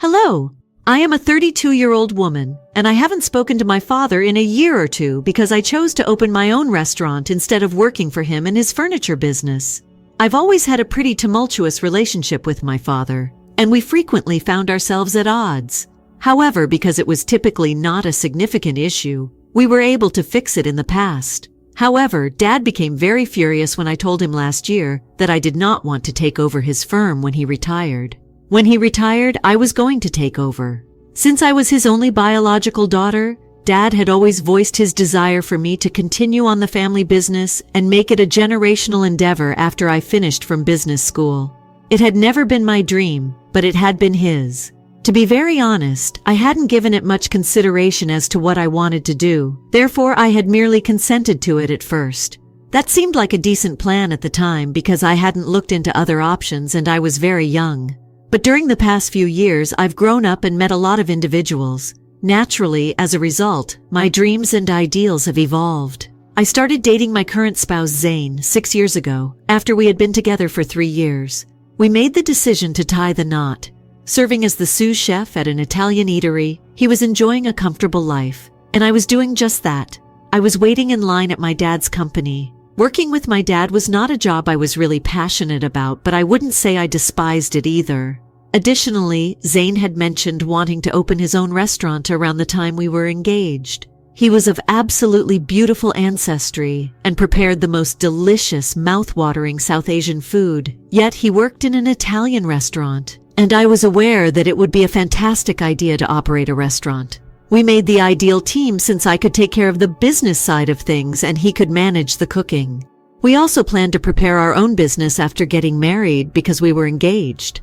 Hello. I am a 32-year-old woman, and I haven't spoken to my father in a year or two because I chose to open my own restaurant instead of working for him in his furniture business. I've always had a pretty tumultuous relationship with my father, and we frequently found ourselves at odds. However, because it was typically not a significant issue, we were able to fix it in the past. However, Dad became very furious when I told him last year that I did not want to take over his firm when he retired. When he retired, I was going to take over. Since I was his only biological daughter, Dad had always voiced his desire for me to continue on the family business and make it a generational endeavor after I finished from business school. It had never been my dream, but it had been his. To be very honest, I hadn't given it much consideration as to what I wanted to do. Therefore, I had merely consented to it at first. That seemed like a decent plan at the time because I hadn't looked into other options and I was very young. But during the past few years, I've grown up and met a lot of individuals. Naturally, as a result, my dreams and ideals have evolved. I started dating my current spouse Zane 6 years ago, after we had been together for 3 years. We made the decision to tie the knot. Serving as the sous chef at an Italian eatery, he was enjoying a comfortable life, and I was doing just that. I was waiting in line at my dad's company. Working with my dad was not a job I was really passionate about, but I wouldn't say I despised it either. Additionally, Zane had mentioned wanting to open his own restaurant around the time we were engaged. He was of absolutely beautiful ancestry and prepared the most delicious, mouth-watering South Asian food, yet he worked in an Italian restaurant, and I was aware that it would be a fantastic idea to operate a restaurant. We made the ideal team since I could take care of the business side of things and he could manage the cooking. We also planned to prepare our own business after getting married because we were engaged.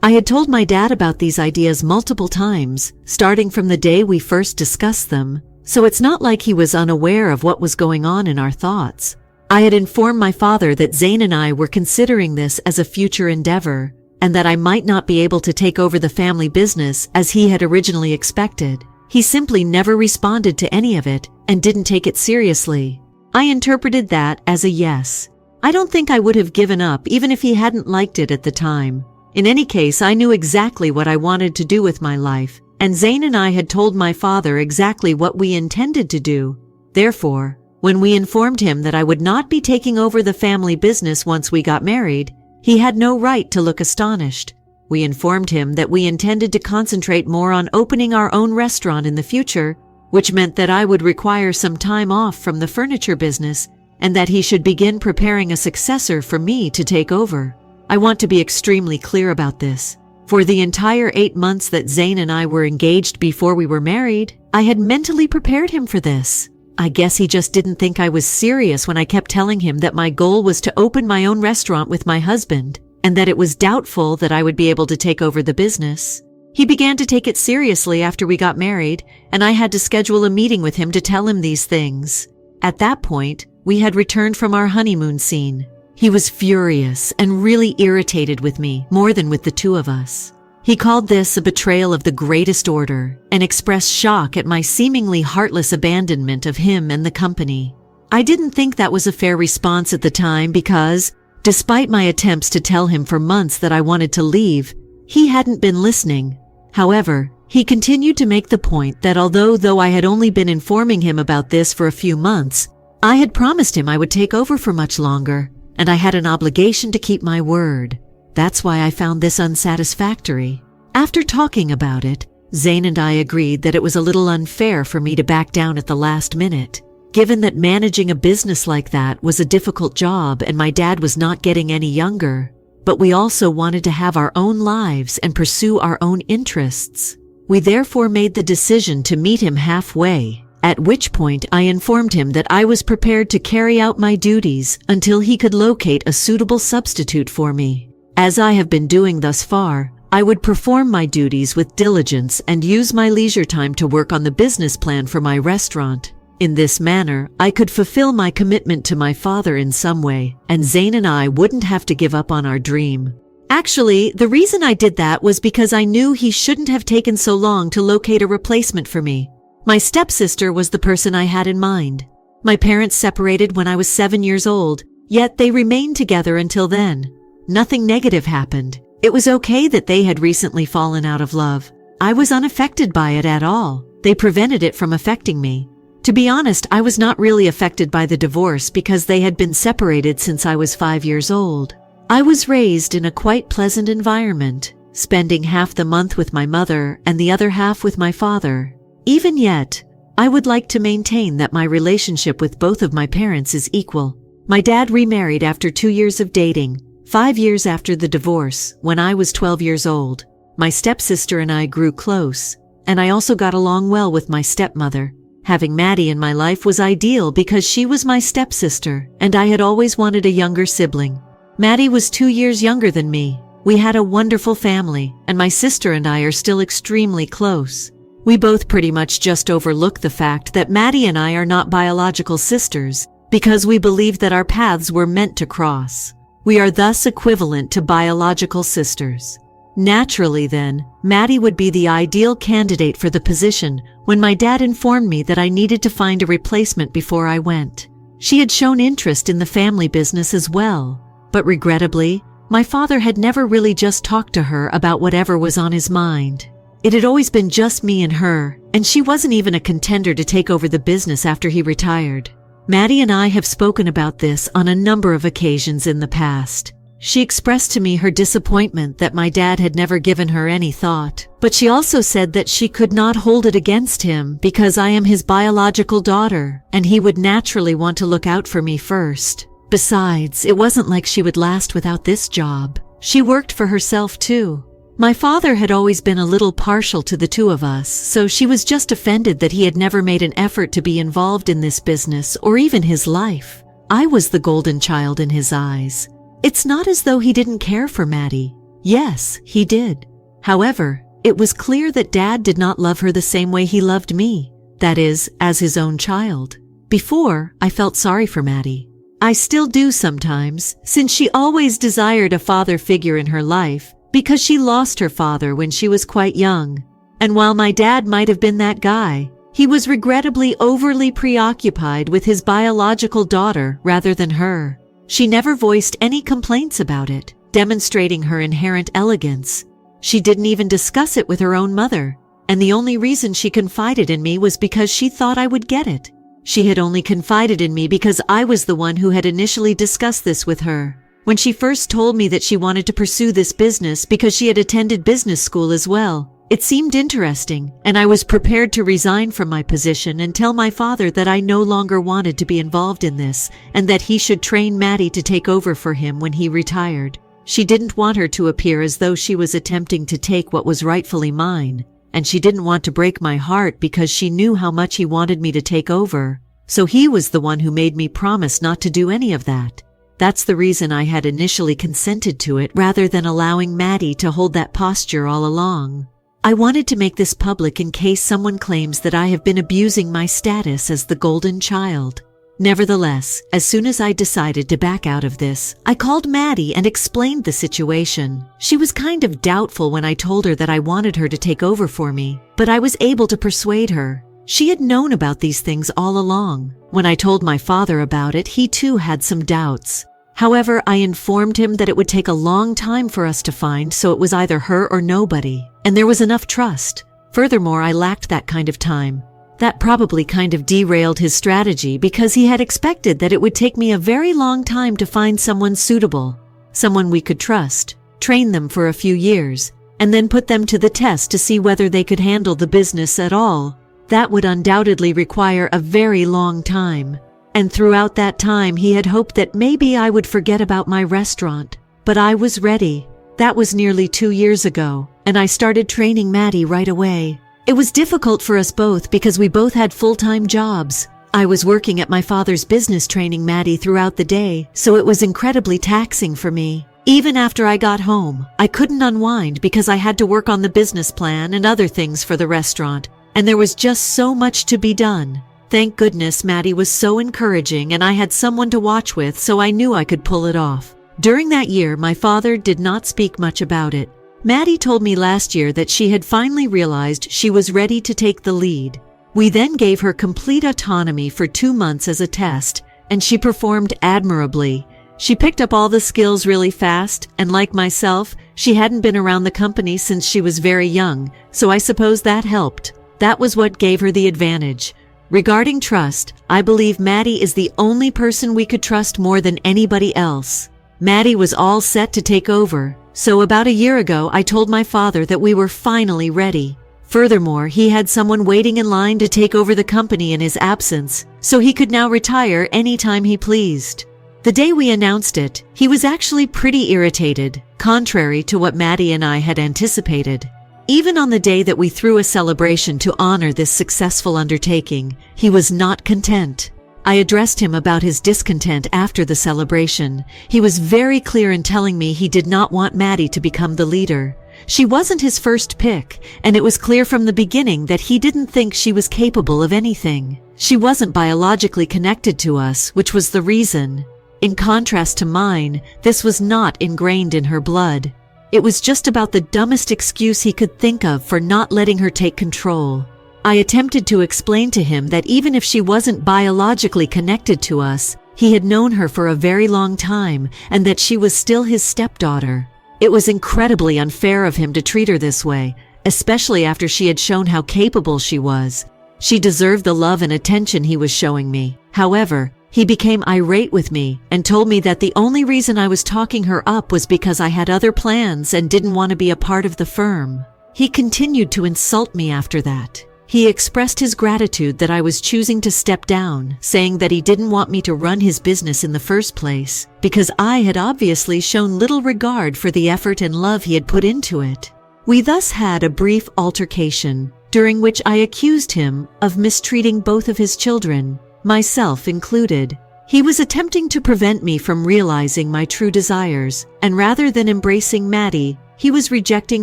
I had told my dad about these ideas multiple times, starting from the day we first discussed them, so it's not like he was unaware of what was going on in our thoughts. I had informed my father that Zane and I were considering this as a future endeavor, and that I might not be able to take over the family business as he had originally expected. He simply never responded to any of it and didn't take it seriously. I interpreted that as a yes. I don't think I would have given up even if he hadn't liked it at the time. In any case, I knew exactly what I wanted to do with my life, and Zane and I had told my father exactly what we intended to do. Therefore, when we informed him that I would not be taking over the family business once we got married, he had no right to look astonished. We informed him that we intended to concentrate more on opening our own restaurant in the future, which meant that I would require some time off from the furniture business and that he should begin preparing a successor for me to take over. I want to be extremely clear about this. For the entire 8 months that Zane and I were engaged before we were married, I had mentally prepared him for this. I guess he just didn't think I was serious when I kept telling him that my goal was to open my own restaurant with my husband, and that it was doubtful that I would be able to take over the business. He began to take it seriously after we got married, and I had to schedule a meeting with him to tell him these things. At that point, we had returned from our honeymoon scene. He was furious and really irritated with me, more than with the two of us. He called this a betrayal of the greatest order and expressed shock at my seemingly heartless abandonment of him and the company. I didn't think that was a fair response at the time because, despite my attempts to tell him for months that I wanted to leave, he hadn't been listening. However, he continued to make the point that although I had only been informing him about this for a few months, I had promised him I would take over for much longer, and I had an obligation to keep my word. That's why I found this unsatisfactory. After talking about it, Zane and I agreed that it was a little unfair for me to back down at the last minute, given that managing a business like that was a difficult job and my dad was not getting any younger. But we also wanted to have our own lives and pursue our own interests. We therefore made the decision to meet him halfway, at which point I informed him that I was prepared to carry out my duties until he could locate a suitable substitute for me. As I have been doing thus far, I would perform my duties with diligence and use my leisure time to work on the business plan for my restaurant. In this manner, I could fulfill my commitment to my father in some way, and Zane and I wouldn't have to give up on our dream. Actually, the reason I did that was because I knew he shouldn't have taken so long to locate a replacement for me. My stepsister was the person I had in mind. My parents separated when I was 7 years old, yet they remained together until then. Nothing negative happened. It was okay that they had recently fallen out of love. I was unaffected by it at all. They prevented it from affecting me. To be honest, I was not really affected by the divorce because they had been separated since I was 5 years old. I was raised in a quite pleasant environment, spending half the month with my mother and the other half with my father. Even yet, I would like to maintain that my relationship with both of my parents is equal. My dad remarried after 2 years of dating, 5 years after the divorce, when I was 12 years old. My stepsister and I grew close, and I also got along well with my stepmother. Having Maddie in my life was ideal because she was my stepsister, and I had always wanted a younger sibling. Maddie was 2 years younger than me. We had a wonderful family, and my sister and I are still extremely close. We both pretty much just overlook the fact that Maddie and I are not biological sisters because we believe that our paths were meant to cross. We are thus equivalent to biological sisters. Naturally then, Maddie would be the ideal candidate for the position when my dad informed me that I needed to find a replacement before I went. She had shown interest in the family business as well, but regrettably, my father had never really just talked to her about whatever was on his mind. It had always been just me and her, and she wasn't even a contender to take over the business after he retired. Maddie and I have spoken about this on a number of occasions in the past. She expressed to me her disappointment that my dad had never given her any thought, but she also said that she could not hold it against him because I am his biological daughter, and he would naturally want to look out for me first. Besides, it wasn't like she would last without this job. She worked for herself too. My father had always been a little partial to the two of us, so she was just offended that he had never made an effort to be involved in this business or even his life. I was the golden child in his eyes. It's not as though he didn't care for Maddie. Yes, he did. However, it was clear that Dad did not love her the same way he loved me, that is, as his own child. Before, I felt sorry for Maddie. I still do sometimes, since she always desired a father figure in her life, because she lost her father when she was quite young. And while my dad might have been that guy, he was regrettably overly preoccupied with his biological daughter rather than her. She never voiced any complaints about it, demonstrating her inherent elegance. She didn't even discuss it with her own mother, and the only reason she confided in me was because she thought I would get it. She had only confided in me because I was the one who had initially discussed this with her. When she first told me that she wanted to pursue this business because she had attended business school as well, it seemed interesting, and I was prepared to resign from my position and tell my father that I no longer wanted to be involved in this and that he should train Maddie to take over for him when he retired. She didn't want her to appear as though she was attempting to take what was rightfully mine, and she didn't want to break my heart because she knew how much he wanted me to take over. So he was the one who made me promise not to do any of that. That's the reason I had initially consented to it rather than allowing Maddie to hold that posture all along. I wanted to make this public in case someone claims that I have been abusing my status as the golden child. Nevertheless, as soon as I decided to back out of this, I called Maddie and explained the situation. She was kind of doubtful when I told her that I wanted her to take over for me, but I was able to persuade her. She had known about these things all along. When I told my father about it, he too had some doubts. However, I informed him that it would take a long time for us to find, so it was either her or nobody, and there was enough trust. Furthermore, I lacked that kind of time. That probably kind of derailed his strategy because he had expected that it would take me a very long time to find someone suitable, someone we could trust, train them for a few years, and then put them to the test to see whether they could handle the business at all. That would undoubtedly require a very long time. And throughout that time, he had hoped that maybe I would forget about my restaurant. But I was ready. That was nearly 2 years ago, and I started training Maddie right away. It was difficult for us both because we both had full-time jobs. I was working at my father's business training Maddie throughout the day, so it was incredibly taxing for me. Even after I got home, I couldn't unwind because I had to work on the business plan and other things for the restaurant, and there was just so much to be done. Thank goodness Maddie was so encouraging and I had someone to watch with, so I knew I could pull it off. During that year, my father did not speak much about it. Maddie told me last year that she had finally realized she was ready to take the lead. We then gave her complete autonomy for 2 months as a test, and she performed admirably. She picked up all the skills really fast, and like myself, she hadn't been around the company since she was very young, so I suppose that helped. That was what gave her the advantage. Regarding trust, I believe Maddie is the only person we could trust more than anybody else. Maddie was all set to take over, so about a year ago I told my father that we were finally ready. Furthermore, he had someone waiting in line to take over the company in his absence, so he could now retire anytime he pleased. The day we announced it, he was actually pretty irritated, contrary to what Maddie and I had anticipated. Even on the day that we threw a celebration to honor this successful undertaking, he was not content. I addressed him about his discontent after the celebration. He was very clear in telling me he did not want Maddie to become the leader. She wasn't his first pick, and it was clear from the beginning that he didn't think she was capable of anything. She wasn't biologically connected to us, which was the reason. In contrast to mine, this was not ingrained in her blood. It was just about the dumbest excuse he could think of for not letting her take control. I attempted to explain to him that even if she wasn't biologically connected to us, he had known her for a very long time and that she was still his stepdaughter. It was incredibly unfair of him to treat her this way, especially after she had shown how capable she was. She deserved the love and attention he was showing me. However, he became irate with me and told me that the only reason I was talking her up was because I had other plans and didn't want to be a part of the firm. He continued to insult me after that. He expressed his gratitude that I was choosing to step down, saying that he didn't want me to run his business in the first place, because I had obviously shown little regard for the effort and love he had put into it. We thus had a brief altercation, during which I accused him of mistreating both of his children, myself included. He was attempting to prevent me from realizing my true desires, and rather than embracing Maddie, he was rejecting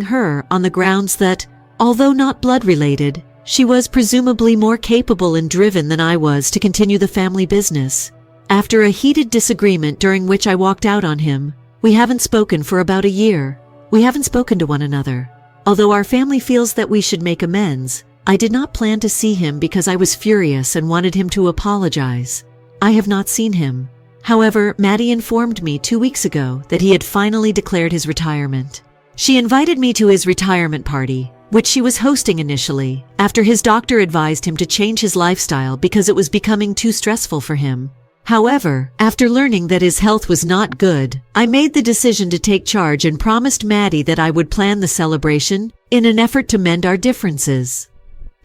her on the grounds that, although not blood-related, she was presumably more capable and driven than I was to continue the family business. After a heated disagreement during which I walked out on him, we haven't spoken for about a year. We haven't spoken to one another. Although our family feels that we should make amends, I did not plan to see him because I was furious and wanted him to apologize. I have not seen him. However, Maddie informed me 2 weeks ago that he had finally declared his retirement. She invited me to his retirement party, which she was hosting initially, after his doctor advised him to change his lifestyle because it was becoming too stressful for him. However, after learning that his health was not good, I made the decision to take charge and promised Maddie that I would plan the celebration in an effort to mend our differences.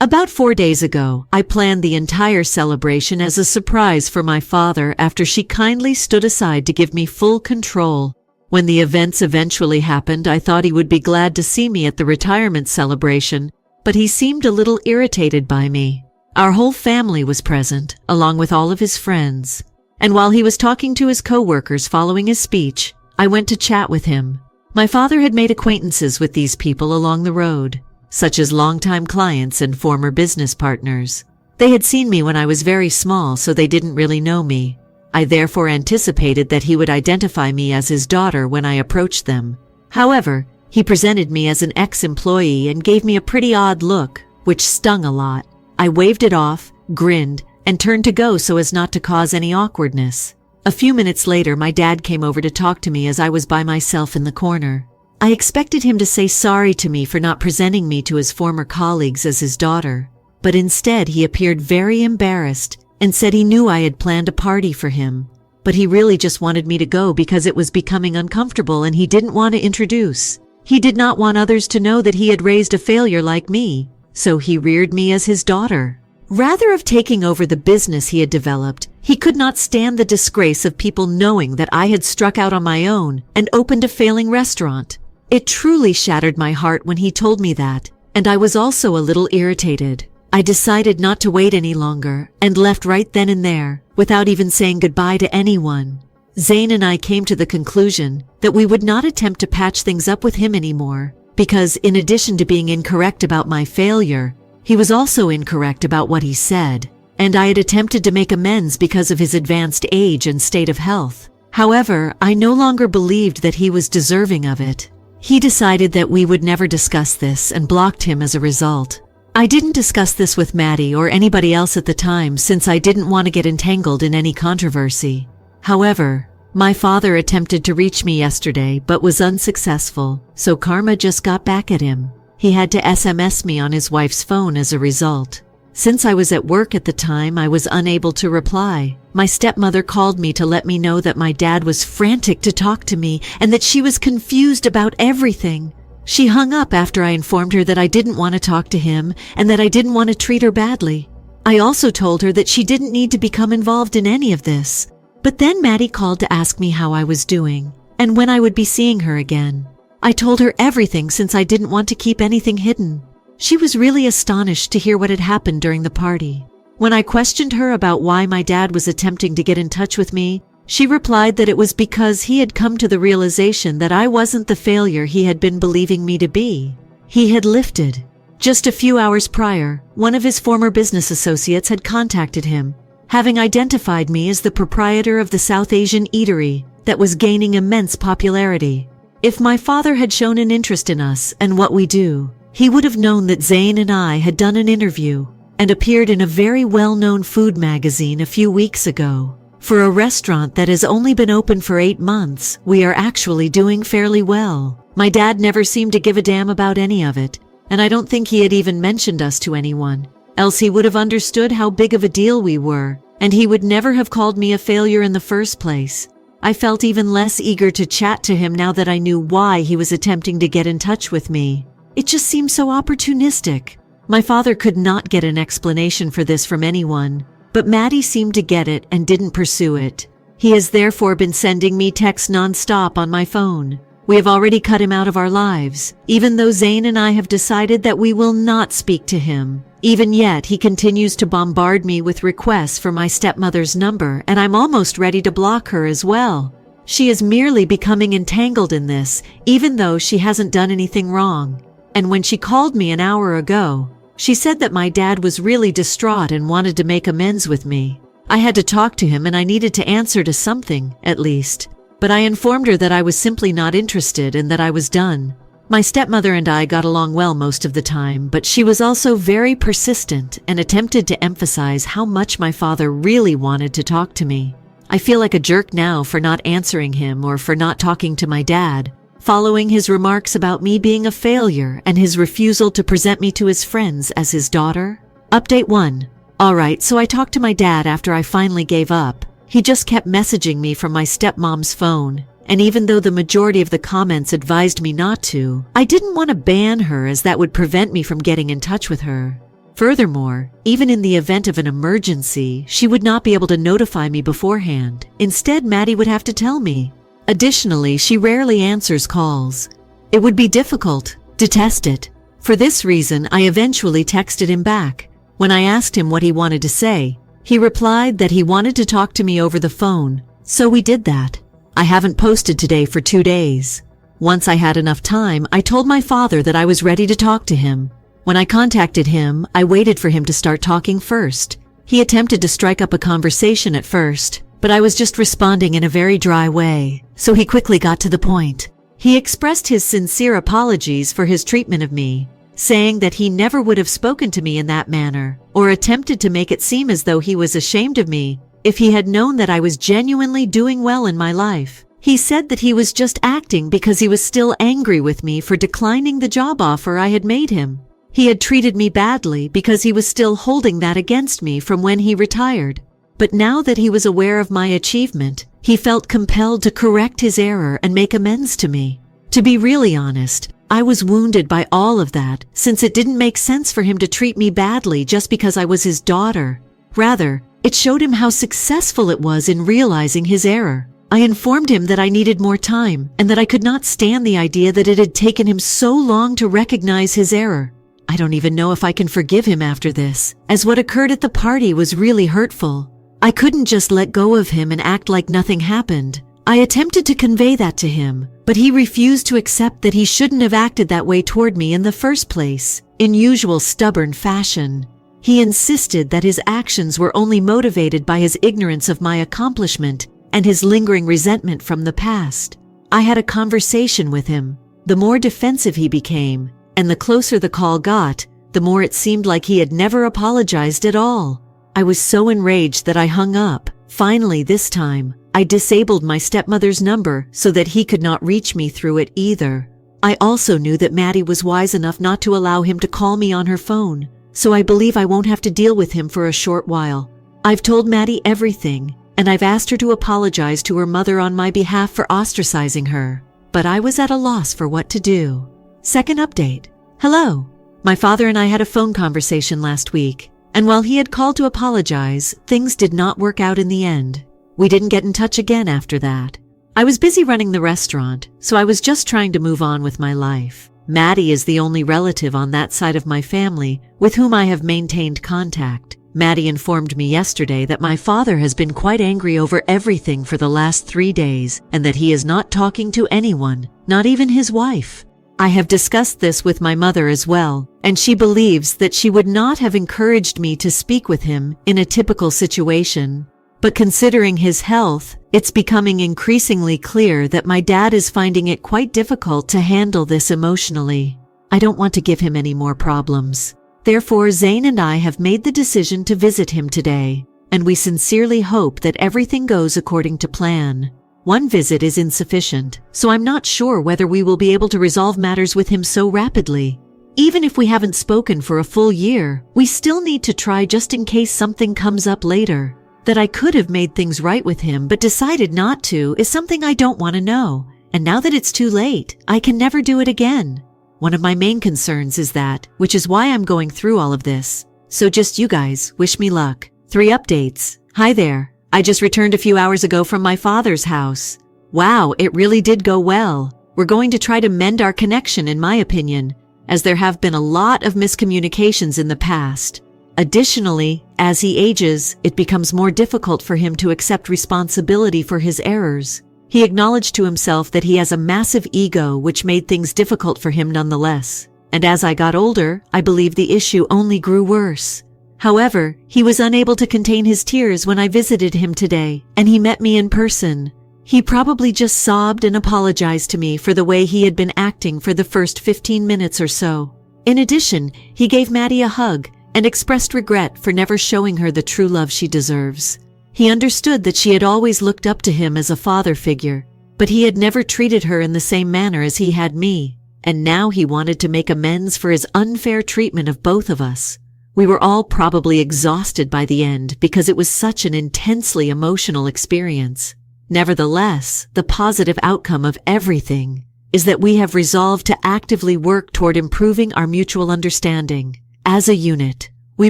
About 4 days ago, I planned the entire celebration as a surprise for my father after she kindly stood aside to give me full control. When the events eventually happened, I thought he would be glad to see me at the retirement celebration, but he seemed a little irritated by me. Our whole family was present, along with all of his friends. And while he was talking to his co-workers following his speech, I went to chat with him. My father had made acquaintances with these people along the road, such as longtime clients and former business partners. They had seen me when I was very small, so they didn't really know me. I therefore anticipated that he would identify me as his daughter when I approached them. However, he presented me as an ex-employee and gave me a pretty odd look, which stung a lot. I waved it off, grinned, and turned to go so as not to cause any awkwardness. A few minutes later, my dad came over to talk to me as I was by myself in the corner. I expected him to say sorry to me for not presenting me to his former colleagues as his daughter, but instead he appeared very embarrassed and said he knew I had planned a party for him, but he really just wanted me to go because it was becoming uncomfortable and he didn't want to introduce. He did not want others to know that he had raised a failure like me, so he reared me as his daughter. Rather of taking over the business he had developed, he could not stand the disgrace of people knowing that I had struck out on my own and opened a failing restaurant. It truly shattered my heart when he told me that, and I was also a little irritated. I decided not to wait any longer and left right then and there, without even saying goodbye to anyone. Zane and I came to the conclusion that we would not attempt to patch things up with him anymore, because in addition to being incorrect about my failure, he was also incorrect about what he said, and I had attempted to make amends because of his advanced age and state of health. However, I no longer believed that he was deserving of it. He decided that we would never discuss this and blocked him as a result. I didn't discuss this with Maddie or anybody else at the time since I didn't want to get entangled in any controversy. However, My father attempted to reach me yesterday but was unsuccessful, so karma just got back at him. He had to SMS me on his wife's phone as a result. Since I was at work at the time, I was unable to reply. My stepmother called me to let me know that my dad was frantic to talk to me and that she was confused about everything. She hung up after I informed her that I didn't want to talk to him and that I didn't want to treat her badly. I also told her that she didn't need to become involved in any of this. But then Maddie called to ask me how I was doing and when I would be seeing her again. I told her everything since I didn't want to keep anything hidden. She was really astonished to hear what had happened during the party. When I questioned her about why my dad was attempting to get in touch with me, she replied that it was because he had come to the realization that I wasn't the failure he had been believing me to be. He had lifted. Just a few hours prior, one of his former business associates had contacted him, having identified me as the proprietor of the South Asian eatery that was gaining immense popularity. If my father had shown an interest in us and what we do, he would have known that Zayn and I had done an interview and appeared in a very well-known food magazine a few weeks ago. For a restaurant that has only been open for 8 months, we are actually doing fairly well. My dad never seemed to give a damn about any of it, and I don't think he had even mentioned us to anyone, else he would have understood how big of a deal we were, and he would never have called me a failure in the first place. I felt even less eager to chat to him now that I knew why he was attempting to get in touch with me. It just seemed so opportunistic. My father could not get an explanation for this from anyone, but Maddie seemed to get it and didn't pursue it. He has therefore been sending me texts non-stop on my phone. We have already cut him out of our lives, even though Zayn and I have decided that we will not speak to him. Even yet, he continues to bombard me with requests for my stepmother's number, and I'm almost ready to block her as well. She is merely becoming entangled in this, even though she hasn't done anything wrong. And when she called me an hour ago, she said that my dad was really distraught and wanted to make amends with me. I had to talk to him and I needed to answer to something, at least. But I informed her that I was simply not interested and that I was done. My stepmother and I got along well most of the time, but she was also very persistent and attempted to emphasize how much my father really wanted to talk to me. I feel like a jerk now for not answering him or for not talking to my dad, following his remarks about me being a failure and his refusal to present me to his friends as his daughter. Update 1. Alright, so I talked to my dad after I finally gave up. He just kept messaging me from my stepmom's phone, and even though the majority of the comments advised me not to, I didn't want to ban her as that would prevent me from getting in touch with her. Furthermore, even in the event of an emergency, she would not be able to notify me beforehand. Instead, Maddie would have to tell me. Additionally, she rarely answers calls. It would be difficult. Detest it. For this reason, I eventually texted him back. When I asked him what he wanted to say, he replied that he wanted to talk to me over the phone, so we did that. I haven't posted today for 2 days. Once I had enough time, I told my father that I was ready to talk to him. When I contacted him, I waited for him to start talking first. He attempted to strike up a conversation at first, but I was just responding in a very dry way, so he quickly got to the point. He expressed his sincere apologies for his treatment of me, saying that he never would have spoken to me in that manner, or attempted to make it seem as though he was ashamed of me if he had known that I was genuinely doing well in my life. He said that he was just acting because he was still angry with me for declining the job offer I had made him. He had treated me badly because he was still holding that against me from when he retired. But now that he was aware of my achievement, he felt compelled to correct his error and make amends to me. To be really honest, I was wounded by all of that, since it didn't make sense for him to treat me badly just because I was his daughter. Rather, it showed him how successful it was in realizing his error. I informed him that I needed more time and that I could not stand the idea that it had taken him so long to recognize his error. I don't even know if I can forgive him after this, as what occurred at the party was really hurtful. I couldn't just let go of him and act like nothing happened. I attempted to convey that to him, but he refused to accept that he shouldn't have acted that way toward me in the first place, in usual stubborn fashion. He insisted that his actions were only motivated by his ignorance of my accomplishment and his lingering resentment from the past. I had a conversation with him. The more defensive he became, and the closer the call got, the more it seemed like he had never apologized at all. I was so enraged that I hung up. Finally, this time, I disabled my stepmother's number so that he could not reach me through it either. I also knew that Maddie was wise enough not to allow him to call me on her phone, so I believe I won't have to deal with him for a short while. I've told Maddie everything, and I've asked her to apologize to her mother on my behalf for ostracizing her, but I was at a loss for what to do. Second update. Hello. My father and I had a phone conversation last week, and while he had called to apologize, things did not work out in the end. We didn't get in touch again after that. I was busy running the restaurant, so I was just trying to move on with my life. Maddie is the only relative on that side of my family with whom I have maintained contact. Maddie informed me yesterday that my father has been quite angry over everything for the last 3 days and that he is not talking to anyone, not even his wife. I have discussed this with my mother as well, and she believes that she would not have encouraged me to speak with him in a typical situation. But considering his health, it's becoming increasingly clear that my dad is finding it quite difficult to handle this emotionally. I don't want to give him any more problems. Therefore, Zane and I have made the decision to visit him today, and we sincerely hope that everything goes according to plan. One visit is insufficient, so I'm not sure whether we will be able to resolve matters with him so rapidly. Even if we haven't spoken for a full year, we still need to try just in case something comes up later. That I could have made things right with him but decided not to is something I don't want to know, and now that it's too late, I can never do it again. One of my main concerns is that, which is why I'm going through all of this. So just you guys, wish me luck. 3 updates. Hi there. I just returned a few hours ago from my father's house. Wow, it really did go well. We're going to try to mend our connection, in my opinion, as there have been a lot of miscommunications in the past. Additionally, as he ages, it becomes more difficult for him to accept responsibility for his errors. He acknowledged to himself that he has a massive ego, which made things difficult for him nonetheless. And as I got older, I believe the issue only grew worse. However, he was unable to contain his tears when I visited him today, and he met me in person. He probably just sobbed and apologized to me for the way he had been acting for the first 15 minutes or so. In addition, he gave Maddie a hug and expressed regret for never showing her the true love she deserves. He understood that she had always looked up to him as a father figure, but he had never treated her in the same manner as he had me, and now he wanted to make amends for his unfair treatment of both of us. We were all probably exhausted by the end because it was such an intensely emotional experience. Nevertheless, the positive outcome of everything is that we have resolved to actively work toward improving our mutual understanding. As a unit, we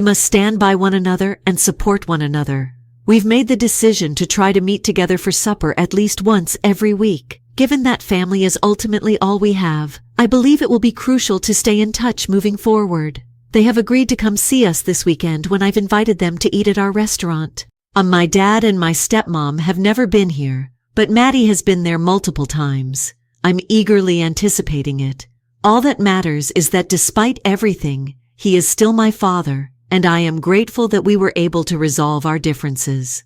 must stand by one another and support one another. We've made the decision to try to meet together for supper at least once every week. Given that family is ultimately all we have, I believe it will be crucial to stay in touch moving forward. They have agreed to come see us this weekend when I've invited them to eat at our restaurant. My dad and my stepmom have never been here, but Maddie has been there multiple times. I'm eagerly anticipating it. All that matters is that despite everything, he is still my father, and I am grateful that we were able to resolve our differences.